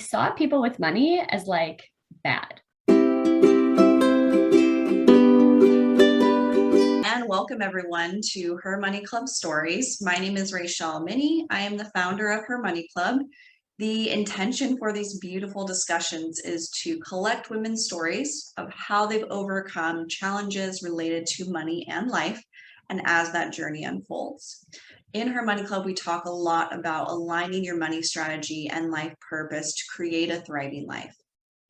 saw people with money as like bad. And welcome everyone to Her Money Club Stories. My name is Raechelle Minney. I am the founder of Her Money Club. The intention for these beautiful discussions is to collect women's stories of how they've overcome challenges related to money and life, and as that journey unfolds. In Her Money Club, we talk a lot about aligning your money strategy and life purpose to create a thriving life.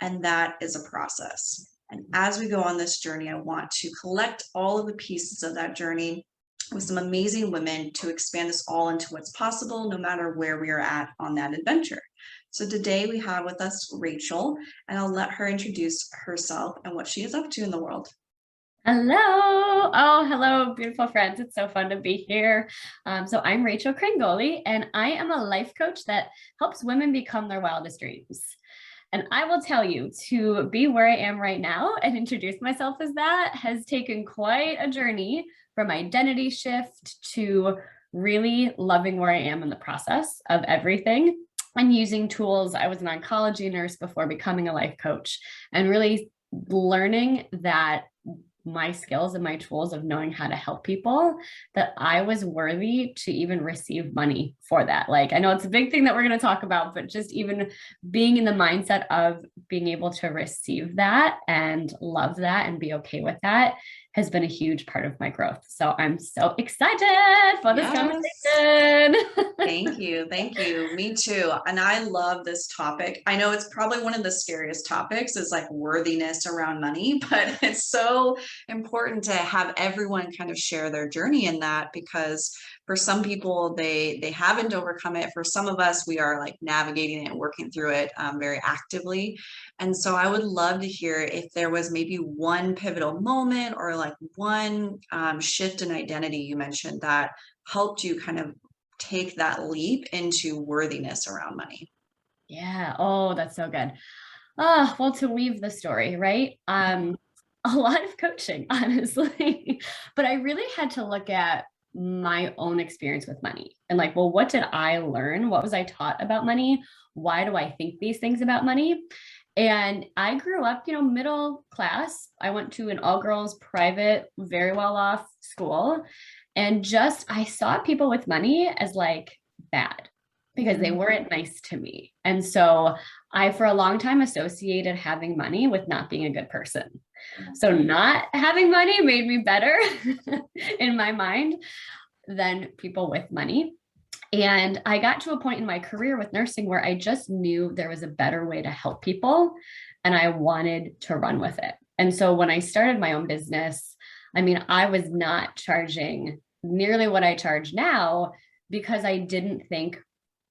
And that is a process. And as we go on this journey, I want to collect all of the pieces of that journey with some amazing women to expand this all into what's possible, no matter where we are at on that adventure. So today we have with us Raechelle, and I'll let her introduce herself and what she is up to in the world. Hello. Oh, hello, beautiful friends. It's so fun to be here. So I'm Raechelle Cringoli, and I am a life coach that helps women become their wildest dreams. And I will tell you, to be where I am right now and introduce myself as that has taken quite a journey, from identity shift to really loving where I am in the process of everything and using tools. I was an oncology nurse before becoming a life coach, and really learning that my skills and my tools of knowing how to help people, that I was worthy to even receive money for that. Like, I know it's a big thing that we're going to talk about, but just even being in the mindset of being able to receive that and love that and be okay with that has been a huge part of my growth. So I'm so excited for this conversation. Thank you. Thank you. Me too. And I love this topic. I know it's probably one of the scariest topics, is like worthiness around money, but it's so important to have everyone kind of share their journey in that, because for some people, they haven't overcome it. For some of us, we are like navigating it and working through it very actively. And so I would love to hear if there was maybe one pivotal moment or like one shift in identity you mentioned that helped you kind of take that leap into worthiness around money. Yeah. Oh, that's so good. Oh, well, to weave the story, right? A lot of coaching, honestly. But I really had to look at my own experience with money and like, well, what did I learn? What was I taught about money? Why do I think these things about money? And I grew up, middle class. I went to an all-girls private, very well-off school. And I saw people with money as like bad because they weren't nice to me. And so I, for a long time, associated having money with not being a good person. So not having money made me better in my mind than people with money. And I got to a point in my career with nursing where I just knew there was a better way to help people, and I wanted to run with it. And so when I started my own business, I was not charging nearly what I charge now, because I didn't think,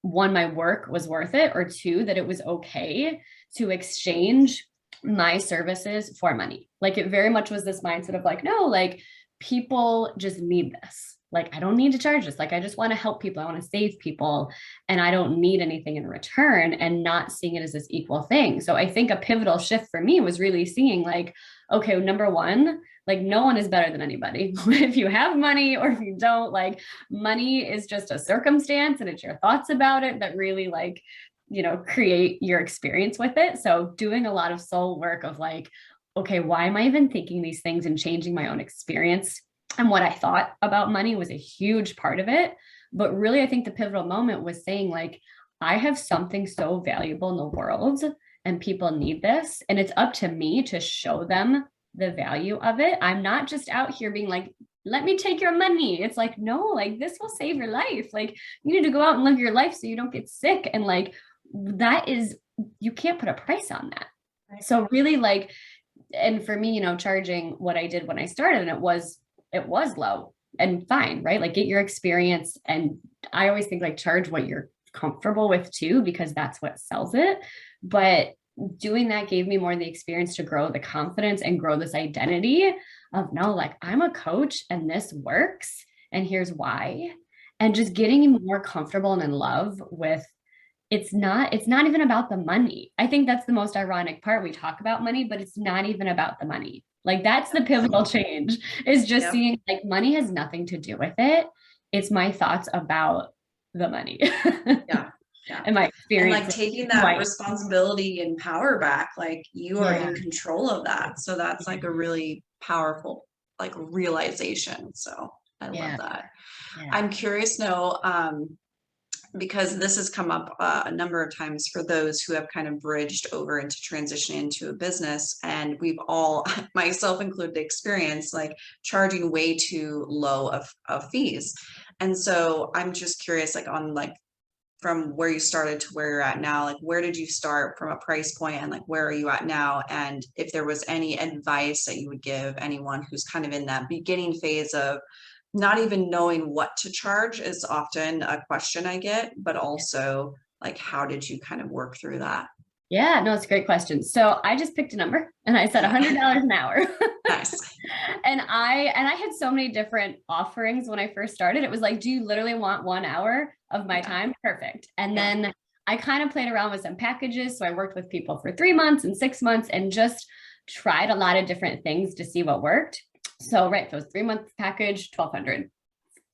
one, my work was worth it, or two, that it was okay to exchange my services for money. Like, it very much was this mindset of like, no, like, people just need this. Like, I don't need to charge this. Like, I just want to help people. I want to save people, and I don't need anything in return, and not seeing it as this equal thing. So I think a pivotal shift for me was really seeing like, okay, number one, like, no one is better than anybody. If you have money or if you don't, like, money is just a circumstance, and it's your thoughts about it that really like, create your experience with it. So doing a lot of soul work of like, okay, why am I even thinking these things, and changing my own experience and what I thought about money was a huge part of it. But really, I think the pivotal moment was saying like, I have something so valuable in the world, and people need this, and it's up to me to show them the value of it. I'm not just out here being like, let me take your money. It's like, no, like, this will save your life. Like, you need to go out and live your life so you don't get sick. And like, that is, you can't put a price on that. So really, like, and for me, charging what I did when I started, and it was low and fine, right? Like, get your experience. And I always think like, charge what you're comfortable with too, because that's what sells it. But doing that gave me more of the experience to grow the confidence and grow this identity of, no, like, I'm a coach and this works, and here's why. And just getting more comfortable and in love with, it's not even about the money. I think that's the most ironic part. We talk about money, but it's not even about the money. Like, that's the pivotal change, is just seeing like, money has nothing to do with it. It's my thoughts about the money. Yeah. Yeah. And my And experience like is taking that quite, responsibility and power back, like you are yeah, in control of that. So that's like a really powerful like realization. So I love yeah, that. yeah, I'm curious now, because this has come up a number of times for those who have kind of bridged over into transitioning into a business. And we've all, myself included, experience like charging way too low of fees. And so I'm just curious, like on like from where you started to where you're at now, like where did you start from a price point and like where are you at now? And if there was any advice that you would give anyone who's kind of in that beginning phase of not even knowing what to charge is often a question I get, but also like how did you kind of work through that? yeah. No, it's a great question. So I just picked a number and I said Yeah. $100 an hour. Nice. And I had so many different offerings when I first started. It was like, do you literally want 1 hour of my Yeah. time? Perfect. And Yeah. then I kind of played around with some packages. So I worked with people for 3 months and 6 months and just tried a lot of different things to see what worked. So right, so it was 3 month package, 1,200.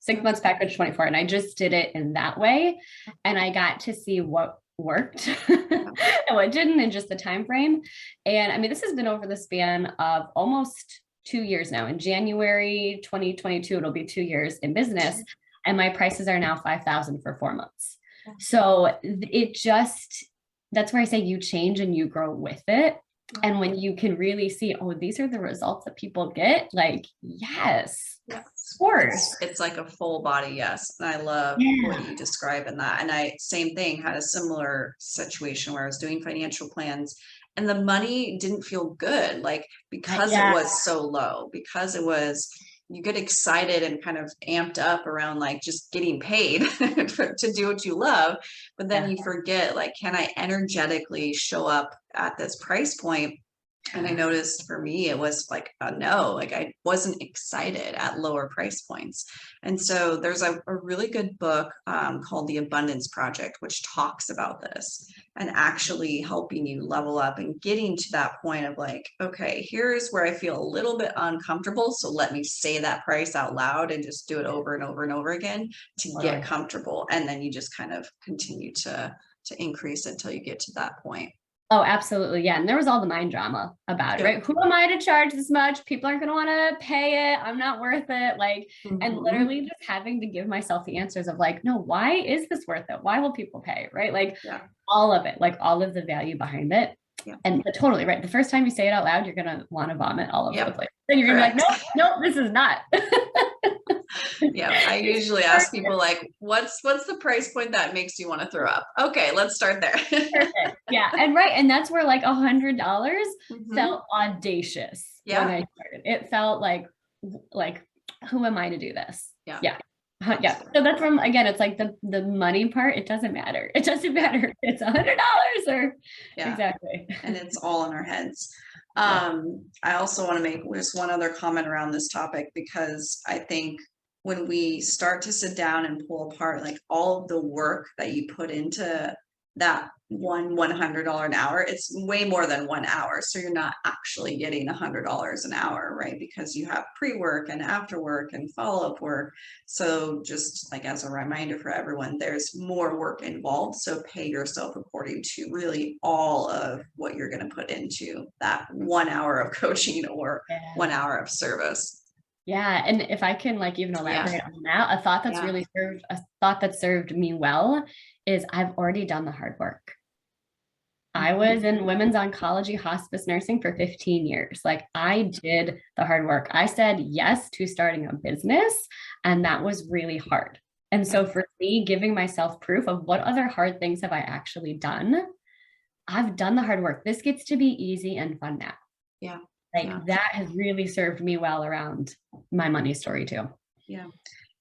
6 months package, 24. And I just did it in that way. And I got to see what worked and what didn't in just the time frame. And I mean, this has been over the span of almost 2 years now. In January 2022, it'll be 2 years in business. And my prices are now 5,000 for 4 months. So it just, that's where I say you change and you grow with it. And when you can really see, oh, these are the results that people get, like, yes, Yeah. of course. It's like a full body yes. And I love what you describe in that. And I, same thing, had a similar situation where I was doing financial plans and the money didn't feel good, like because it Yeah. was so low, because it was, you get excited and kind of amped up around like just getting paid to do what you love. But then Yeah. you forget, like, can I energetically show up at this price point? And I noticed for me, it was like a no, like I wasn't excited at lower price points. And so there's a really good book called The Abundance Project, which talks about this and actually helping you level up and getting to that point of like, okay, here's where I feel a little bit uncomfortable. So let me say that price out loud and just do it over and over and over again to get comfortable. And then you just kind of continue to increase until you get to that point. Oh, absolutely. Yeah. And there was all the mind drama about it, right? Who am I to charge this much? People aren't going to want to pay it. I'm not worth it. Like, and literally just having to give myself the answers of like, no, why is this worth it? Why will people pay? Right? Like all of it, like all of the value behind it. And but totally right. The first time you say it out loud, you're going to want to vomit all over the place. Then you're going to be like, nope, this is not. Yeah, I usually ask people like, what's the price point that makes you want to throw up? Okay, let's start there. Perfect. Yeah. And right. And that's where like $100 felt audacious when I started. It felt like, who am I to do this? Yeah. Yeah. So that's from, again, it's like the money part. It doesn't matter. It doesn't matter. It's $100 or exactly. And it's all in our heads. I also want to make just one other comment around this topic, because I think when we start to sit down and pull apart like all of the work that you put into that $100 an hour, it's way more than 1 hour. So you're not actually getting $100 an hour, right? Because you have pre-work and after work and follow-up work. So just like as a reminder for everyone, there's more work involved. So pay yourself according to really all of what you're going to put into that 1 hour of coaching or 1 hour of service. Yeah. And if I can like even elaborate on that, a thought that's really served me well is I've already done the hard work. I was in women's oncology hospice nursing for 15 years. Like I did the hard work. I said yes to starting a business, and that was really hard. And so for me, giving myself proof of what other hard things have I actually done, I've done the hard work. This gets to be easy and fun now. Yeah. Like that has really served me well around my money story too. Yeah.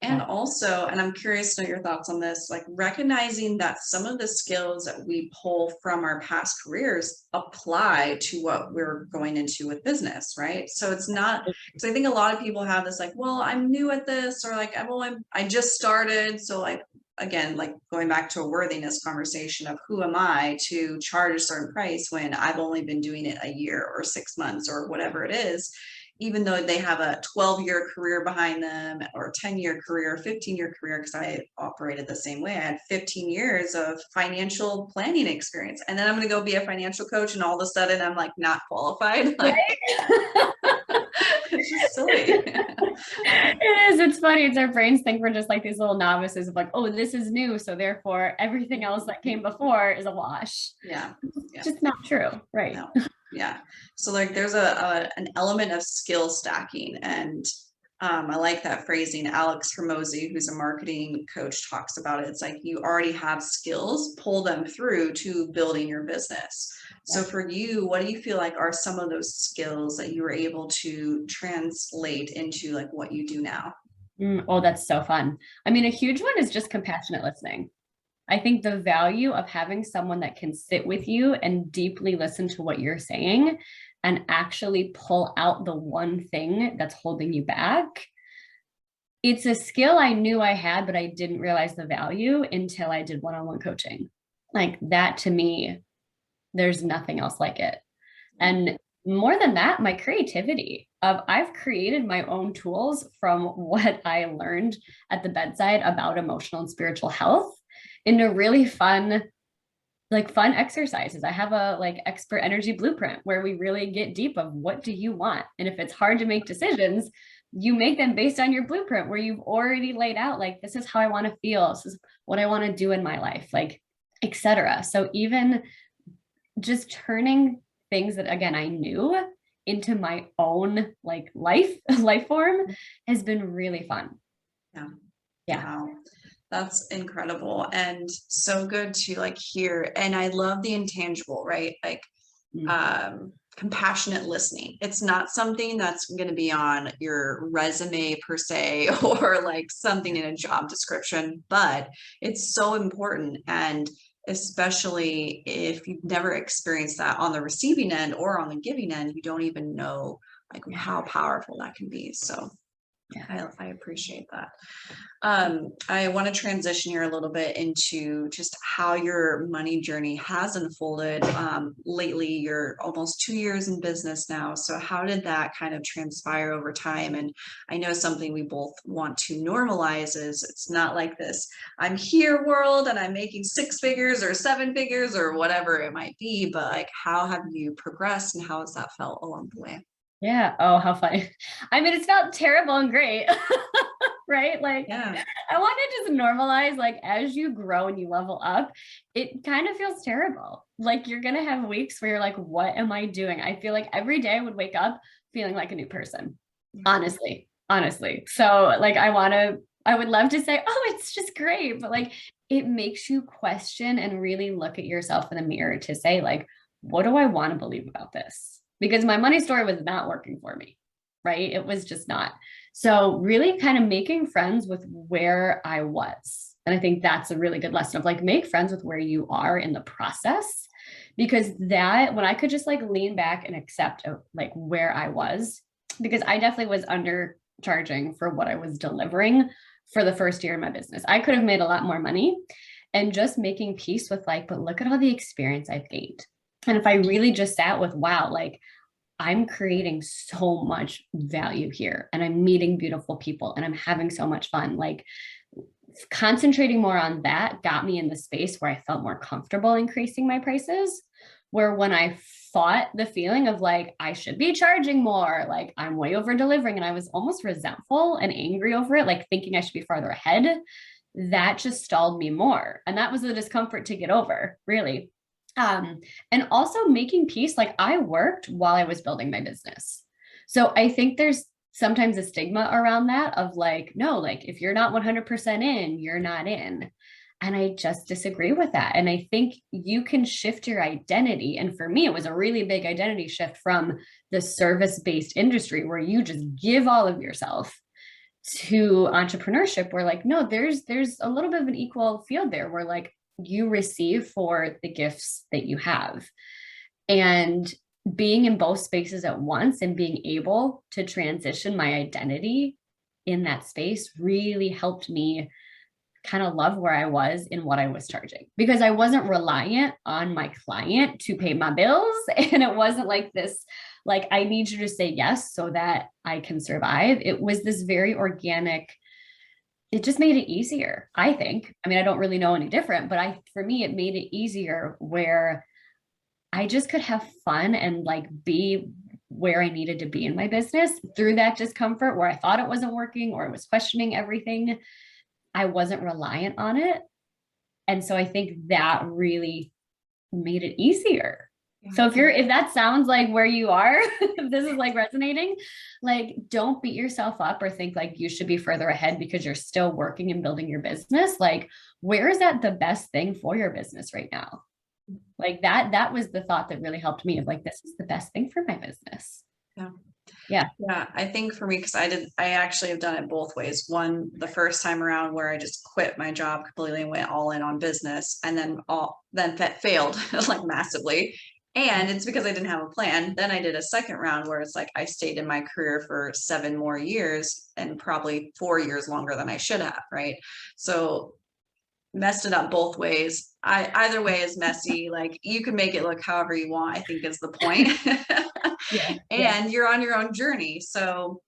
And also, and I'm curious to know your thoughts on this, like recognizing that some of the skills that we pull from our past careers apply to what we're going into with business, right? So it's not, because I think a lot of people have this like, well, I'm new at this, or like, I just started. So like, again, like going back to a worthiness conversation of who am I to charge a certain price when I've only been doing it a year or 6 months or whatever it is. even though they have a 12-year career behind them or a 10-year career, 15-year career, because I operated the same way. I had 15 years of financial planning experience. And then I'm going to go be a financial coach and all of a sudden I'm like not qualified. Like, Right? it's just silly. It is. It's funny. It's our brains think we're just like these little novices of like, oh, this is new. So therefore everything else that came before is a wash. Yeah. It's just not true. Right. No. Yeah. So like there's an element of skill stacking, and I like that phrasing. Alex Hermosi, who's a marketing coach, talks about it. It's like you already have skills, pull them through to building your business. So for you, what do you feel like are some of those skills that you were able to translate into like what you do now? Oh, that's so fun. I mean, a huge one is just compassionate listening. I think the value of having someone that can sit with you and deeply listen to what you're saying and actually pull out the one thing that's holding you back. It's a skill I knew I had, but I didn't realize the value until I did one-on-one coaching. Like that to me, there's nothing else like it. And more than that, my creativity of I've created my own tools from what I learned at the bedside about emotional and spiritual health into really fun exercises. I have a like expert energy blueprint where we really get deep of what do you want? And if it's hard to make decisions, you make them based on your blueprint where you've already laid out like this is how I want to feel, this is what I want to do in my life, like etc. So even just turning things that again I knew into my own like life form has been really fun. Yeah. Yeah. Wow. That's incredible and so good to like hear. And I love the intangible, right? Like compassionate listening. It's not something that's going to be on your resume per se, or like something in a job description, but it's so important. And especially if you've never experienced that on the receiving end or on the giving end, you don't even know like how powerful that can be. So I appreciate that. I want to transition here a little bit into just how your money journey has unfolded. Lately, you're almost 2 years in business now. So how did that kind of transpire over time? And I know something we both want to normalize is it's not like this, I'm here world and I'm making 6 figures or 7 figures or whatever it might be, but like, how have you progressed and how has that felt along the way? Yeah. Oh, how funny. I mean, it's not terrible and great, right? Like, Yeah. I want to just normalize, like, as you grow and you level up, it kind of feels terrible. Like, you're going to have weeks where you're like, what am I doing? I feel like every day I would wake up feeling like a new person, honestly. So, like, I would love to say, oh, it's just great. But like, it makes you question and really look at yourself in the mirror to say, like, what do I want to believe about this? Because my money story was not working for me, right? It was just not. So really kind of making friends with where I was. And I think that's a really good lesson of like, make friends with where you are in the process, because that when I could just like lean back and accept like where I was, because I definitely was undercharging for what I was delivering for the first year in my business. I could have made a lot more money, and just making peace with like, but look at all the experience I've gained. And if I really just sat with, wow, like I'm creating so much value here and I'm meeting beautiful people and I'm having so much fun, like concentrating more on that got me in the space where I felt more comfortable increasing my prices. Where when I fought the feeling of like, I should be charging more, like I'm way over delivering, and I was almost resentful and angry over it, like thinking I should be farther ahead, that just stalled me more. And that was the discomfort to get over, really. And also making peace. Like I worked while I was building my business. So I think there's sometimes a stigma around that of like, no, like if you're not 100% in, you're not in. And I just disagree with that. And I think you can shift your identity. And for me, it was a really big identity shift from the service-based industry where you just give all of yourself to entrepreneurship, where like, no, there's a little bit of an equal field there where like you receive for the gifts that you have. And being in both spaces at once and being able to transition my identity in that space really helped me kind of love where I was in what I was charging, because I wasn't reliant on my client to pay my bills. And it wasn't like this, like, I need you to say yes so that I can survive. It was this very organic, it just made it easier, I think. I mean, I don't really know any different, but for me, it made it easier where I just could have fun and like be where I needed to be in my business through that discomfort where I thought it wasn't working or I was questioning everything. I wasn't reliant on it. And so I think that really made it easier. So if that sounds like where you are, if this is like resonating, like, don't beat yourself up or think like you should be further ahead because you're still working and building your business. Like, where is that the best thing for your business right now? Like that was the thought that really helped me, of like, this is the best thing for my business. Yeah. Yeah. Yeah. I think for me, because I actually have done it both ways. One, the first time around where I just quit my job completely and went all in on business, and then that failed like massively. And it's because I didn't have a plan. Then I did a second round where it's like I stayed in my career for 7 more years and probably 4 years longer than I should have. Right. So messed it up both ways. Either way is messy. Like, you can make it look however you want, I think is the point. Yeah. And you're on your own journey. So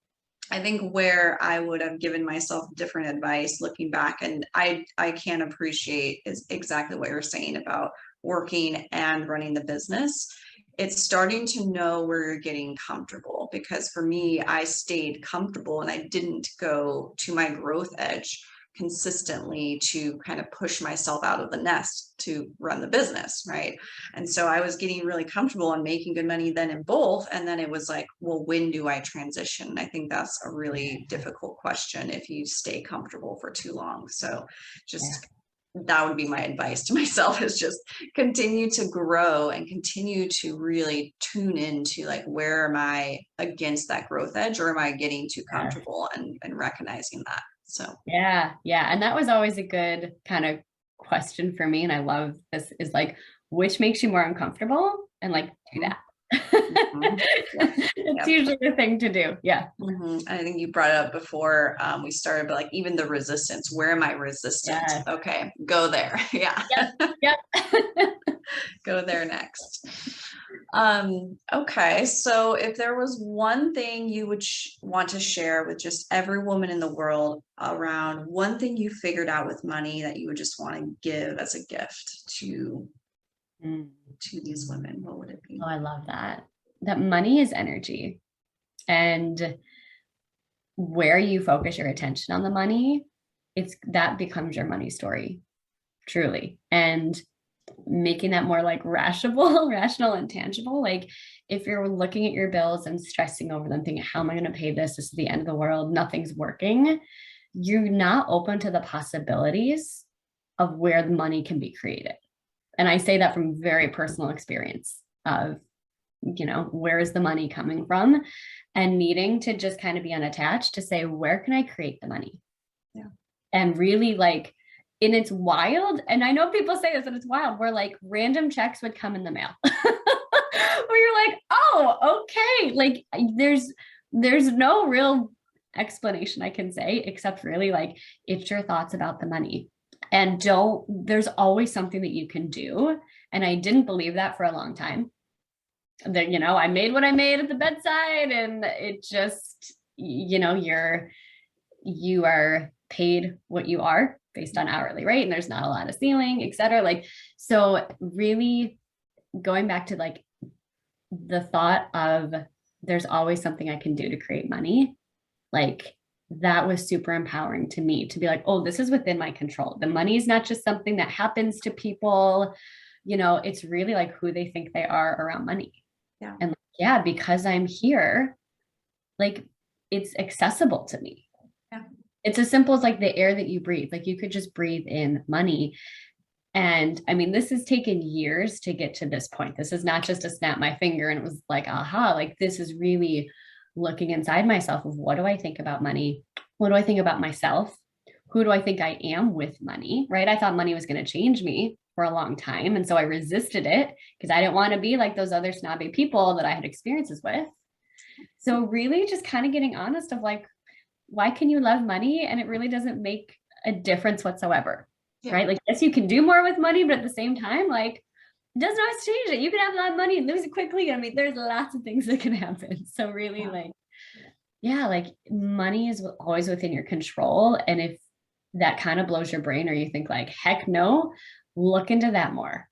I think where I would have given myself different advice looking back, and I can appreciate, is exactly what you're saying about working and running the business. It's starting to know where you're getting comfortable, because for me, I stayed comfortable and I didn't go to my growth edge consistently to kind of push myself out of the nest to run the business, right? And so I was getting really comfortable and making good money then in both. And then it was like, well, when do I transition? I think that's a really difficult question if you stay comfortable for too long. So just that would be my advice to myself, is just continue to grow and continue to really tune into like, where am I against that growth edge, or am I getting too comfortable, and recognizing that. So Yeah. And that was always a good kind of question for me. And I love this, is like, which makes you more uncomfortable, and like, do that. It's usually the thing to do. Yeah. I think you brought it up before we started, but like, even the resistance, where am I resistant? Yes. Okay, go there. Yeah. Yep. Go there next. Okay, so if there was one thing you would want to share with just every woman in the world, around one thing you figured out with money that you would just want to give as a gift to these women, what would it be? Oh, I love that. That money is energy, and where you focus your attention on the money, that becomes your money story, truly. And making that more like rational and tangible. Like, if you're looking at your bills and stressing over them, thinking, how am I going to pay this? This is the end of the world. Nothing's working. You're not open to the possibilities of where the money can be created. And I say that from very personal experience of, where is the money coming from, and needing to just kind of be unattached to say, where can I create the money? Yeah. And really, like, and it's wild. And I know people say this, and it's wild, where like random checks would come in the mail where you're like, oh, okay. Like, there's no real explanation I can say, except really like, it's your thoughts about the money. And there's always something that you can do. And I didn't believe that for a long time. That, I made what I made at the bedside, and it just, you are paid what you are based on hourly rate, and there's not a lot of ceiling, et cetera. Like, so really going back to like the thought of, there's always something I can do to create money. Like, that was super empowering to me, to be like, oh, this is within my control. The money is not just something that happens to people. It's really like who they think they are around money. Yeah. And yeah, because I'm here, like, it's accessible to me. Yeah. It's as simple as like the air that you breathe. Like, you could just breathe in money. And I mean, this has taken years to get to this point. This is not just a snap my finger and it was like, aha, like, this is really looking inside myself of, what do I think about money? What do I think about myself? Who do I think I am with money? Right? I thought money was going to change me for a long time. And so I resisted it because I didn't want to be like those other snobby people that I had experiences with. So really just kind of getting honest of like, why can you love money? And it really doesn't make a difference whatsoever, Yeah. right? Like, yes, you can do more with money, but at the same time, like, it doesn't always change it. You can have a lot of money and lose it quickly. I mean, there's lots of things that can happen. So really, like, yeah, like money is always within your control. And if that kind of blows your brain or you think like, heck no, look into that more.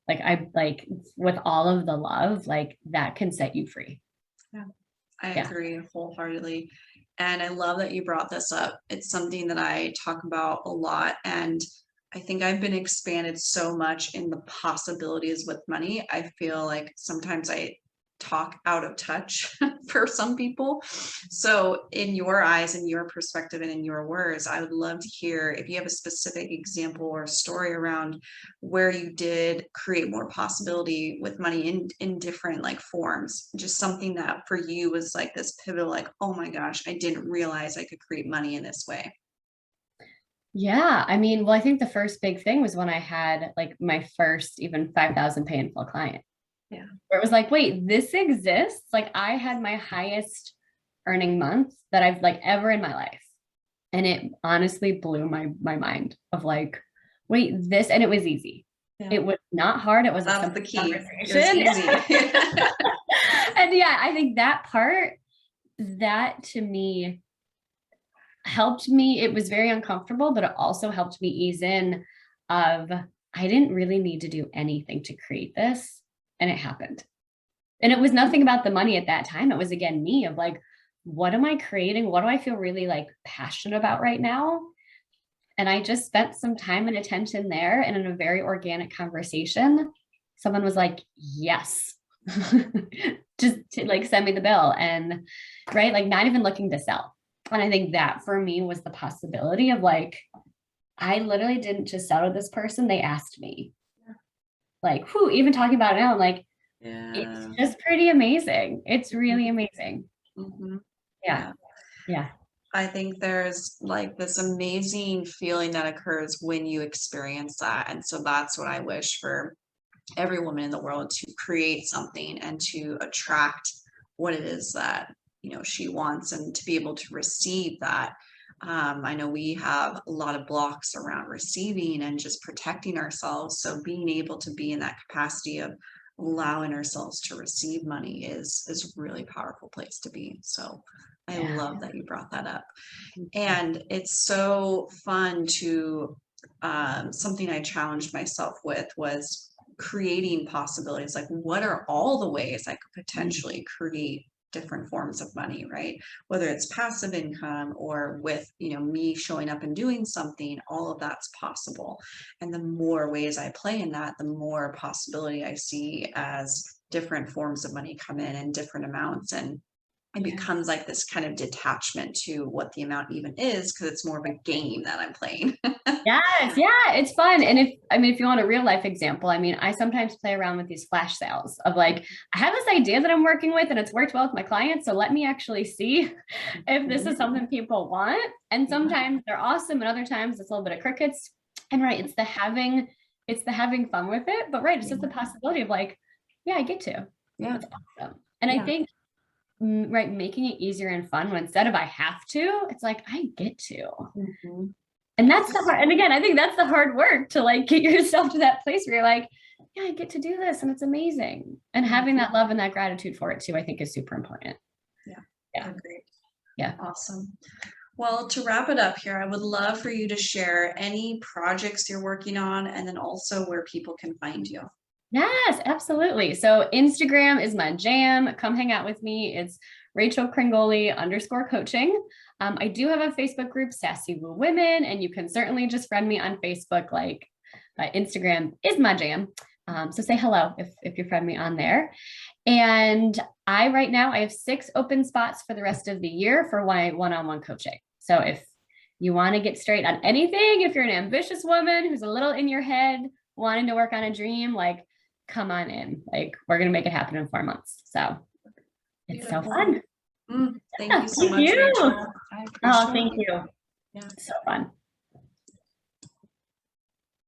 Like I like with all of the love, like that can set you free. Yeah, I Yeah. agree wholeheartedly. And I love that you brought this up. It's something that I talk about a lot. And I think I've been expanded so much in the possibilities with money. I feel like sometimes I talk out of touch for some people. So, in your eyes, in your perspective, and in your words, I would love to hear if you have a specific example or story around where you did create more possibility with money in different like forms. Just something that for you was like this pivotal, like, oh my gosh, I didn't realize I could create money in this way. Yeah. I mean, well, I think the first big thing was when I had like my first even 5,000 pay in full client. Yeah. Where it was like, wait, this exists. Like I had my highest earning month that I've like ever in my life. And it honestly blew my mind of like, wait, this, and it was easy. Yeah. It was not hard. It was a That's simple the key. It was conversation. easy. And yeah, I think that part, that to me helped me. It was very uncomfortable, but it also helped me ease in of I didn't really need to do anything to create this. And it happened. And it was nothing about the money at that time. It was again me of like, what am I creating? What do I feel really like passionate about right now? And I just spent some time and attention there. And in a very organic conversation, someone was like, yes, just to like send me the bill. And right, like not even looking to sell. And I think that for me was the possibility of like, I literally didn't just sell to this person. They asked me. Like, who even talking about it now, I'm like, it's Yeah. just pretty amazing. It's really amazing. Mm-hmm. Yeah. Yeah. I think there's like this amazing feeling that occurs when you experience that. And so that's what I wish for every woman in the world, to create something and to attract what it is that, you know, she wants, and to be able to receive that. I know we have a lot of blocks around receiving and just protecting ourselves. So being able to be in that capacity of allowing ourselves to receive money is a really powerful place to be. So I Yeah. love that you brought that up. And it's so fun to something I challenged myself with was creating possibilities. Like, what are all the ways I could potentially create different forms of money, right? Whether it's passive income or with, you know, me showing up and doing something, all of that's possible. And the more ways I play in that, the more possibility I see as different forms of money come in different amounts. And it becomes like this kind of detachment to what the amount even is, because it's more of a game that I'm playing. Yes. Yeah. It's fun. And if you want a real life example, I mean, I sometimes play around with these flash sales of like, I have this idea that I'm working with and it's worked well with my clients. So let me actually see if this is something people want. And sometimes they're awesome. And other times it's a little bit of crickets. And right. It's the having fun with it. But right. It's just the possibility of like, yeah, I get to. Yeah. That's awesome. And I think right, making it easier and fun when instead of I have to, it's like I get to. And that's the hard, and again, I think that's the hard work to like get yourself to that place where you're like, yeah, I get to do this and it's amazing. And having that love and that gratitude for it too, I think is super important. Yeah. Agreed. Yeah. Awesome. Well, to wrap it up here, I would love for you to share any projects you're working on, and then also where people can find you. Yes, absolutely. So Instagram is my jam. Come hang out with me. It's Raechelle Cringoli _coaching. I do have a Facebook group, Sassy Woo Women, and you can certainly just friend me on Facebook. Like Instagram is my jam. So say hello if you friend me on there. And right now I have 6 open spots for the rest of the year for my one-on-one coaching. So if you want to get straight on anything, if you're an ambitious woman who's a little in your head, wanting to work on a dream, like come on in. Like we're going to make it happen in 4 months. So it's so fun. Thank you so much, you. Rachel. Oh, thank you. Yeah. So fun.